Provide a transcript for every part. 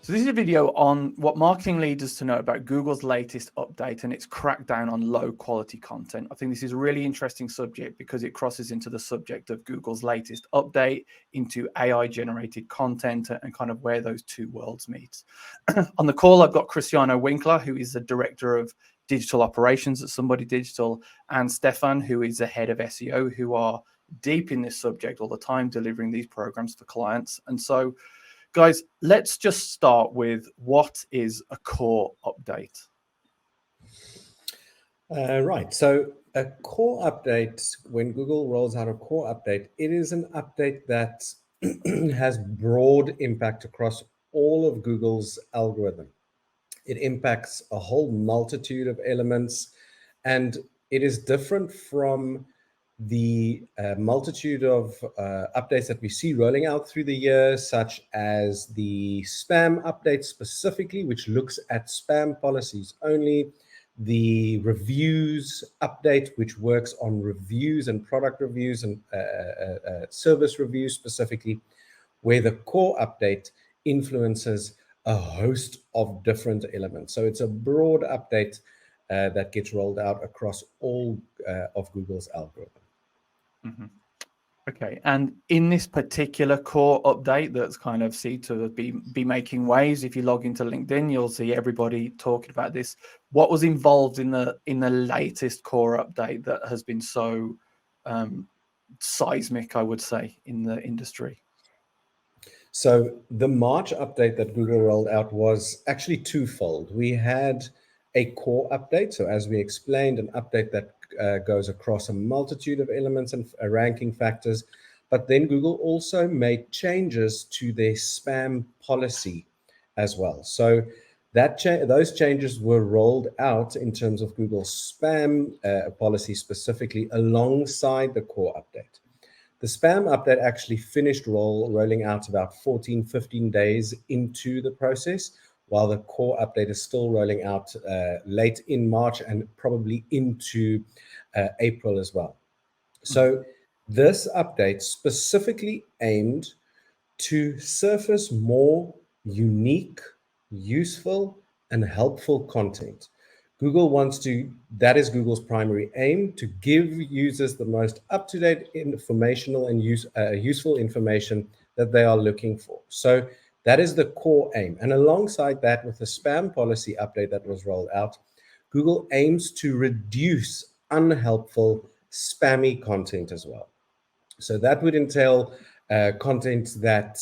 So this is a video on what marketing leaders to know about Google's latest update and its crackdown on low quality content. I think this is a really interesting subject because it crosses into the subject of Google's latest update, into AI generated content, and kind of where those two worlds meet. On the call, I've got Cristiano Winkler, who is the director of digital operations at Somebody Digital, and Stefan, who is the head of SEO, who are deep in this subject all the time, delivering these programs for clients. And so, guys, let's just start with what is a core update? Right. So a core update, when Google rolls out a core update, it is an update that has broad impact across all of Google's algorithm. It impacts a whole multitude of elements, and it is different from the multitude of updates that we see rolling out through the year, such as the spam update specifically, which looks at spam policies only, the reviews update, which works on reviews and product reviews and service reviews specifically, where the core update influences a host of different elements. So it's a broad update that gets rolled out across all of Google's algorithm. Mm-hmm. Okay, and in this particular core update that's kind of seen to be making waves, if you log into LinkedIn, you'll see everybody talking about this. What was involved in the latest core update that has been so seismic, I would say, in the industry? So the March update that Google rolled out was actually twofold. We had a core update, so as we explained, an update that goes across a multitude of elements and ranking factors. But then Google also made changes to their spam policy as well. So that those changes were rolled out in terms of Google's spam policy specifically alongside the core update. The spam update actually finished rolling out about 14, 15 days into the process, while the core update is still rolling out late in March and probably into April as well. So this update specifically aimed to surface more unique, useful, and helpful content. Google wants to, that is Google's primary aim, to give users the most up-to-date informational and useful information that they are looking for. So that is the core aim. And alongside that, with the spam policy update that was rolled out, Google aims to reduce unhelpful, spammy content as well. So that would entail content that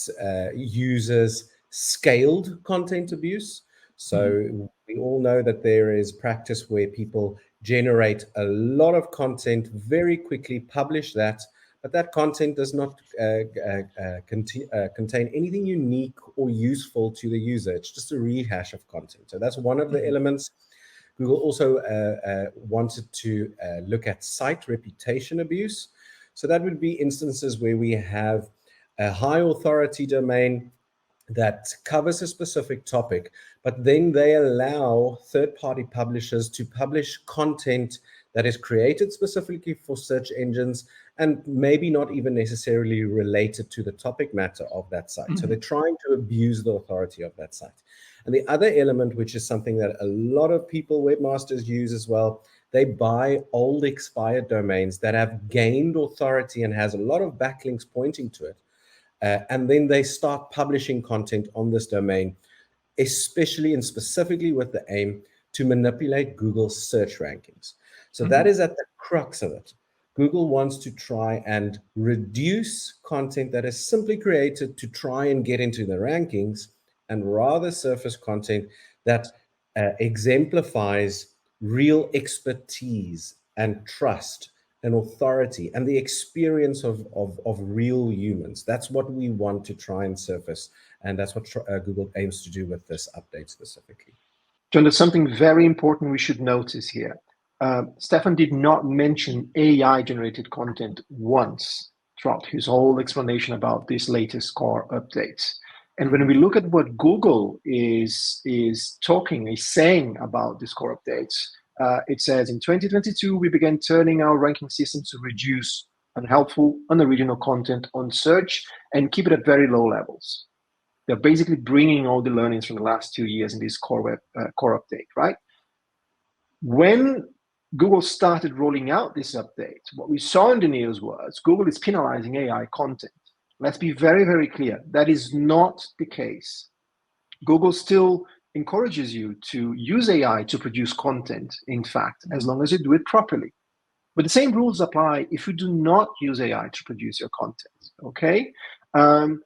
uses scaled content abuse. So we all know that there is practice where people generate a lot of content very quickly, publish that, but that content does not contain anything unique or useful to the user. It's just a rehash of content. So that's one of the elements. Google also wanted to look at site reputation abuse. So that would be instances where we have a high authority domain that covers a specific topic, but then they allow third-party publishers to publish content that is created specifically for search engines and maybe not even necessarily related to the topic matter of that site. So they're trying to abuse the authority of that site. And the other element, which is something that a lot of people, webmasters, use as well, they buy old expired domains that have gained authority and has a lot of backlinks pointing to it. And then they start publishing content on this domain, especially and specifically with the aim to manipulate Google's search rankings. So that is at the crux of it. Google wants to try and reduce content that is simply created to try and get into the rankings, and rather surface content that exemplifies real expertise and trust and authority and the experience of real humans. That's what we want to try and surface. And that's what Google aims to do with this update specifically. John, there's something very important we should notice here. Stefan did not mention AI-generated content once throughout his whole explanation about this latest core updates. And when we look at what Google is saying about these core updates, it says in 2022, we began turning our ranking systems to reduce unhelpful, unoriginal content on search and keep it at very low levels. They're basically bringing all the learnings from the last 2 years in this core update, right? When Google started rolling out this update, what we saw in the news was Google is penalizing AI content. Let's be very, very clear. That is not the case. Google still encourages you to use AI to produce content, in fact, as long as you do it properly. But the same rules apply if you do not use AI to produce your content, okay?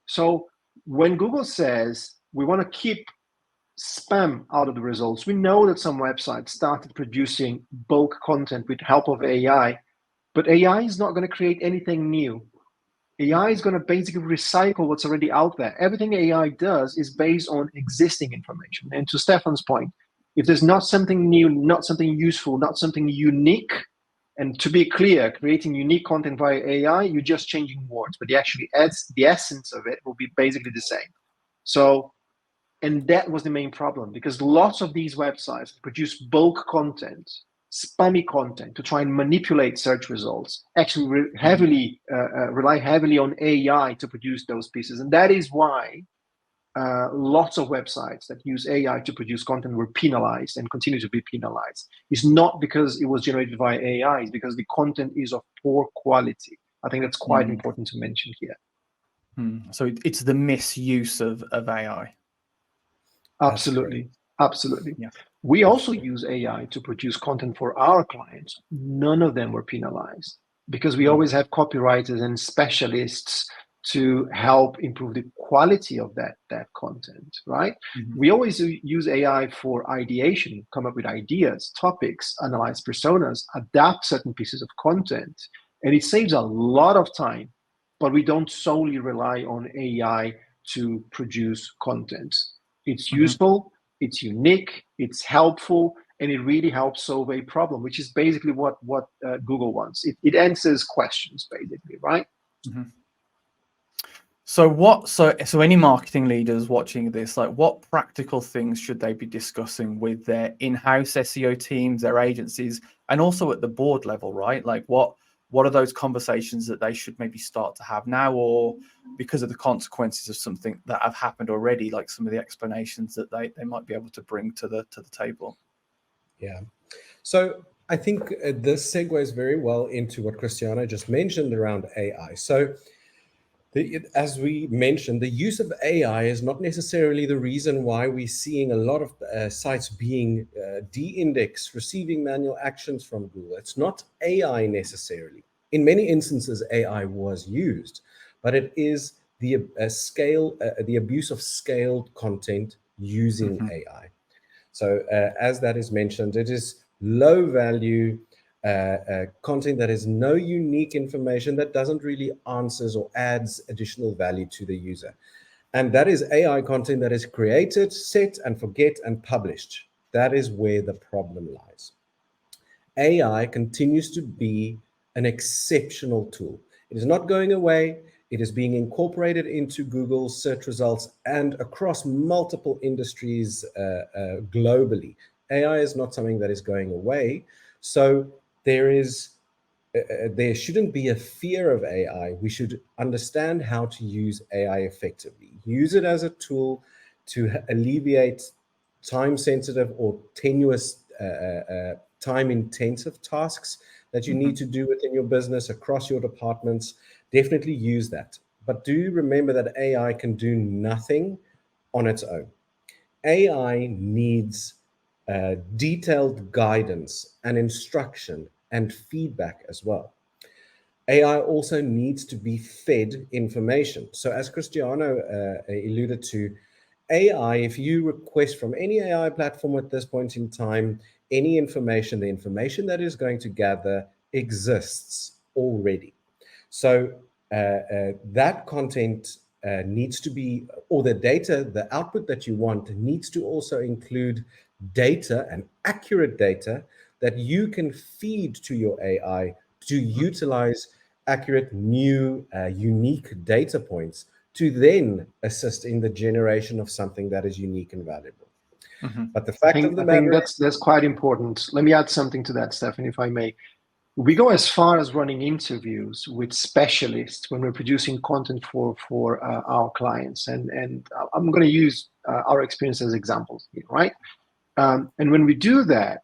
So when Google says we want to keep spam out of the results, we know that some websites started producing bulk content with help of AI, but AI is not going to create anything new. AI is going to basically recycle what's already out there. Everything AI does is based on existing information. And to Stefan's point, if there's not something new, not something useful, not something unique, and to be clear, creating unique content via AI, you're just changing words, but the essence of it will be basically the same. So, and that was the main problem, because lots of these websites produce bulk content, spammy content to try and manipulate search results, actually rely heavily on AI to produce those pieces. And that is why lots of websites that use AI to produce content were penalized and continue to be penalized. It's not because it was generated via AI, it's because the content is of poor quality. I think that's quite important to mention here. So it's the misuse of AI. Absolutely. Absolutely. Yeah. We also use AI to produce content for our clients. None of them were penalized because we always have copywriters and specialists to help improve the quality of that content, right? We always use AI for ideation, come up with ideas, topics, analyze personas, adapt certain pieces of content, and it saves a lot of time, but we don't solely rely on AI to produce content. It's useful, it's unique, it's helpful, and it really helps solve a problem, which is basically what Google wants. It answers questions, basically, right? So any marketing leaders watching this, like, what practical things should they be discussing with their in-house SEO teams, their agencies, and also at the board level, right? Like, what are those conversations that they should maybe start to have now, or because of the consequences of something that have happened already, like some of the explanations that they might be able to bring to the table? Yeah. So I think this segues very well into what Cristiano just mentioned around AI. So as we mentioned, the use of AI is not necessarily the reason why we're seeing a lot of sites being de-indexed, receiving manual actions from Google. It's not AI necessarily. In many instances, AI was used, but it is the abuse of scaled content using AI. So as that is mentioned, it is low value content that has no unique information, that doesn't really answers or adds additional value to the user. And that is AI content that is created, set and forget and published. That is where the problem lies. AI continues to be an exceptional tool. It is not going away. It is being incorporated into Google's search results and across multiple industries globally. AI is not something that is going away. So there shouldn't be a fear of AI. We should understand how to use AI effectively. Use it as a tool to alleviate time-sensitive or tenuous, time-intensive tasks that you need to do within your business, across your departments. Definitely use that. But do remember that AI can do nothing on its own. AI needs detailed guidance and instruction and feedback as well. AI also needs to be fed information. So as Cristiano alluded to, AI, if you request from any AI platform at this point in time, any information, the information that is going to gather exists already. So that content needs to be, or the data, the output that you want needs to also include data and accurate data that you can feed to your AI to utilize accurate, new, unique data points to then assist in the generation of something that is unique and valuable. But the fact of the matter is, that's quite important. Let me add something to that, Stefan, if I may. We go as far as running interviews with specialists when we're producing content for our clients, and I'm going to use our experience as examples here, right? And when we do that,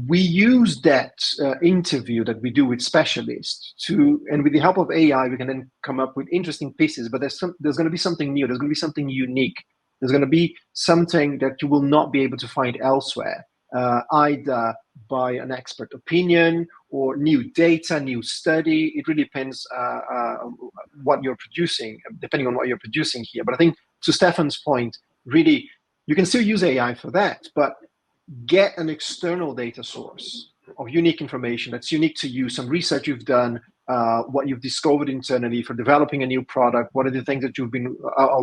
we use that interview that we do with specialists and with the help of AI, we can then come up with interesting pieces. But there's going to be something new. There's going to be something unique. There's going to be something that you will not be able to find elsewhere, either by an expert opinion or new data, new study. It really depends what you're producing, depending on what you're producing here. But I think to Stefan's point, really, you can still use AI for that, but get an external data source of unique information that's unique to you, some research you've done, what you've discovered internally for developing a new product, what are the things that you've been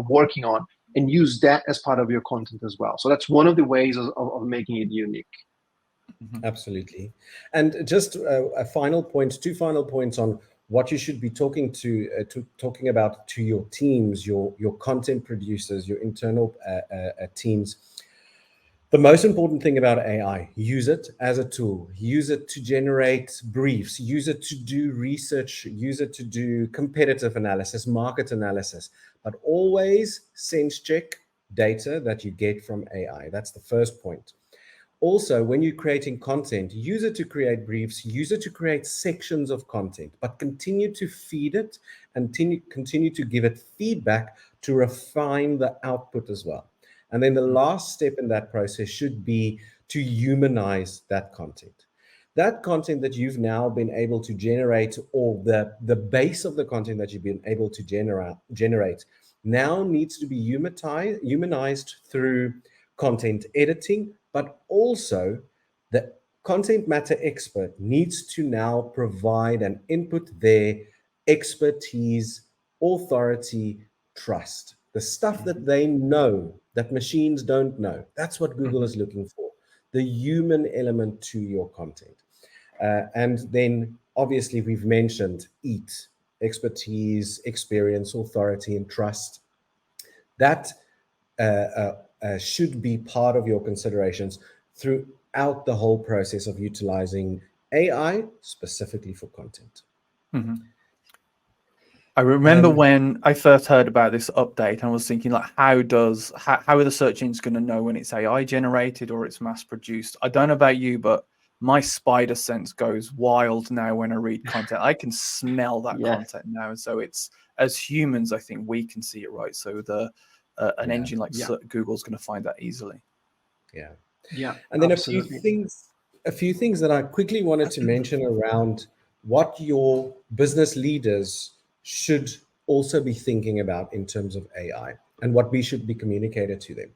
working on, and use that as part of your content as well. So that's one of the ways of making it unique. Absolutely. And just a final point, 2 final points on what you should be talking talking about to your teams, your content producers, your internal teams. The most important thing about AI, use it as a tool, use it to generate briefs, use it to do research, use it to do competitive analysis, market analysis, but always sense check data that you get from AI. That's the first point. Also, when you're creating content, use it to create briefs, use it to create sections of content, but continue to feed it and continue to give it feedback to refine the output as well. And then the last step in that process should be to humanize that content. That content that you've now been able to generate, or the base of the content that you've been able to generate now needs to be humanized through content editing, but also the content matter expert needs to now provide and input their expertise, authority, trust. The stuff that they know that machines don't know. That's what Google is looking for, the human element to your content. And then obviously we've mentioned EAT, expertise, experience, authority, and trust. That should be part of your considerations throughout the whole process of utilizing AI specifically for content. Mm-hmm. I remember when I first heard about this update, and I was thinking, like, how are the search engines going to know when it's AI generated or it's mass produced? I don't know about you, but my spider sense goes wild now when I read content. I can smell that content now, and so it's, as humans, I think we can see it, right? So an engine like Google's going to find that easily. Yeah. And then absolutely. a few things that I quickly wanted to mention around what your business leaders should also be thinking about in terms of AI and what we should be communicated to them.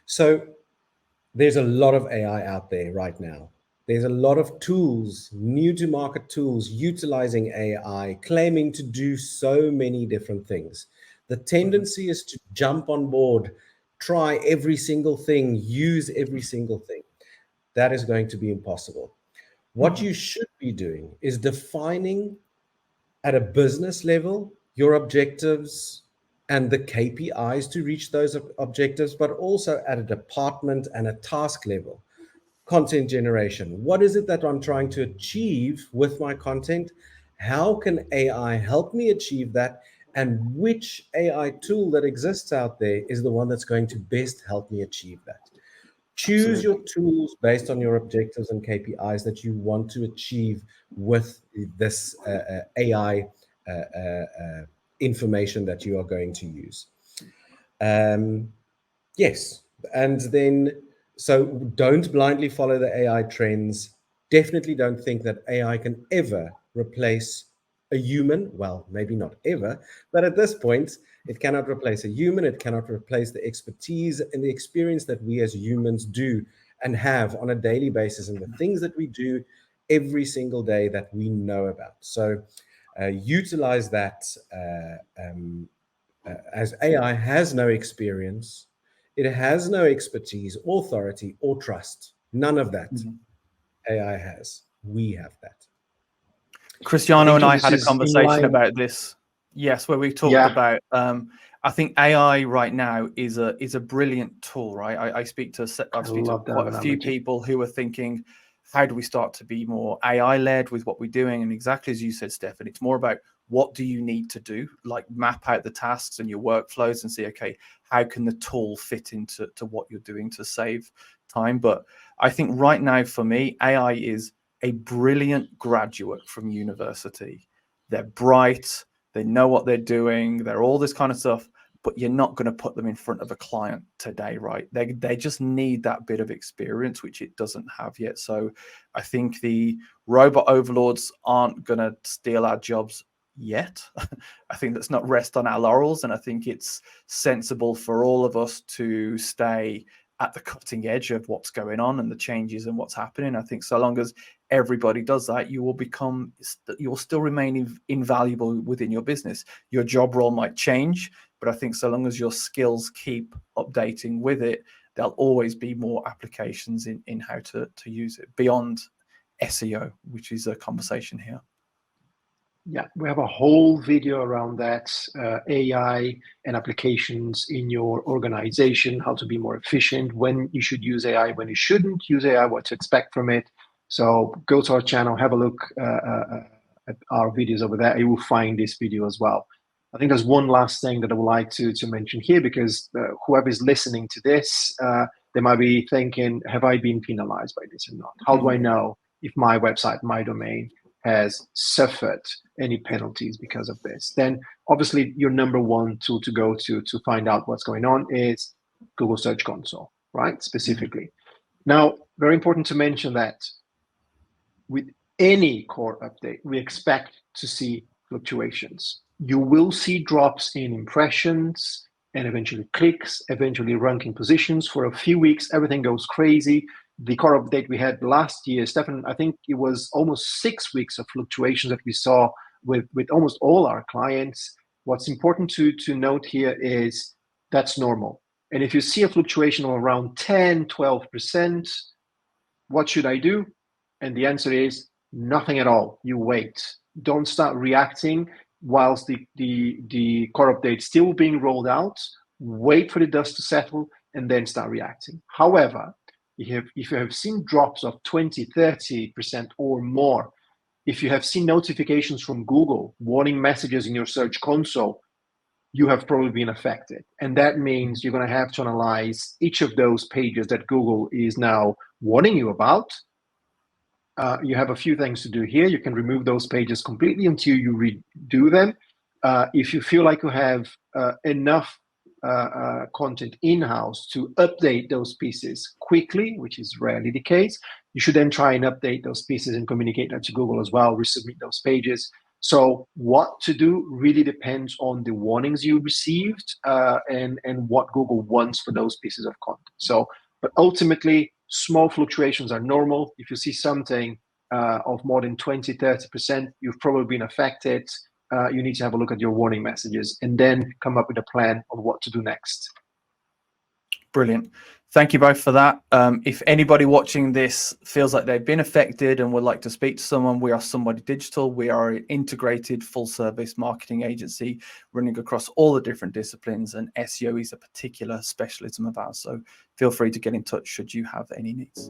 So there's a lot of AI out there right now. There's a lot of tools, new to market tools, utilizing AI, claiming to do so many different things. The tendency is to jump on board, try every single thing, use every single thing. That is going to be impossible. What you should be doing is defining at a business level your objectives and the KPIs to reach those objectives, but also at a department and a task level. Content generation. What is it that I'm trying to achieve with my content? How can AI help me achieve that? And which AI tool that exists out there is the one that's going to best help me achieve that? Choose your tools based on your objectives and KPIs that you want to achieve with this AI information that you are going to use. Yes, and then so don't blindly follow the AI trends. Definitely don't think that AI can ever replace a human. Well, maybe not ever, but at this point, it cannot replace a human. It cannot replace the expertise and the experience that we as humans do and have on a daily basis, and the things that we do every single day that we know about. So utilize that as AI has no experience. It has no expertise, authority, or trust. None of that AI has. We have that. Cristiano and I had a conversation about this. Yes, where we talked about. I think AI right now is a brilliant tool, right? I've speak to quite a few people who are thinking how do we start to be more AI led with what we're doing? And exactly as you said, Stefan, it's more about what do you need to do, like map out the tasks and your workflows and see, okay, how can the tool fit into what you're doing to save time? But I think right now for me, AI is a brilliant graduate from university. They're bright, they know what they're doing, they're all this kind of stuff, but you're not going to put them in front of a client today, right? They just need that bit of experience, which it doesn't have yet. So I think the robot overlords aren't going to steal our jobs yet. I think let's not rest on our laurels. And I think it's sensible for all of us to stay at the cutting edge of what's going on and the changes and what's happening. I think so long as everybody does that, you'll still remain invaluable within your business. Your job role might change, but I think so long as your skills keep updating with it, there'll always be more applications in how to use it beyond SEO, which is a conversation here. Yeah, we have a whole video around that, AI and applications in your organization, how to be more efficient, when you should use AI, when you shouldn't use AI, what to expect from it. So go to our channel, have a look at our videos over there. You will find this video as well. I think there's one last thing that I would like to mention here, because whoever is listening to this, they might be thinking, have I been penalized by this or not? How do I know if my website, my domain has suffered any penalties because of this? Then obviously your number one tool to go to find out what's going on is Google Search Console, right? Specifically. Now, very important to mention that with any core update, we expect to see fluctuations. You will see drops in impressions and eventually clicks, eventually ranking positions. For a few weeks, everything goes crazy. The core update we had last year, Stefan, I think it was almost 6 weeks of fluctuations that we saw with almost all our clients. What's important to note here is that's normal. And if you see a fluctuation of around 10, 12%, what should I do? And the answer is nothing at all. You wait. Don't start reacting whilst the core update is still being rolled out. Wait for the dust to settle and then start reacting. However, if you have seen drops of 20, 30% or more, if you have seen notifications from Google, warning messages in your search console, you have probably been affected. And that means you're going to have to analyze each of those pages that Google is now warning you about. You have a few things to do here. You can remove those pages completely until you redo them. If you feel like you have enough content in-house to update those pieces quickly, which is rarely the case, you should then try and update those pieces and communicate that to Google as well, resubmit those pages. So what to do really depends on the warnings you received and what Google wants for those pieces of content. So, but ultimately, small fluctuations are normal. If you see something of more than 20, 30%, you've probably been affected. You need to have a look at your warning messages and then come up with a plan on what to do next. Brilliant. Thank you both for that. If anybody watching this feels like they've been affected and would like to speak to someone, we are Somebody Digital. We are an integrated full-service marketing agency running across all the different disciplines, and SEO is a particular specialism of ours. So feel free to get in touch should you have any needs.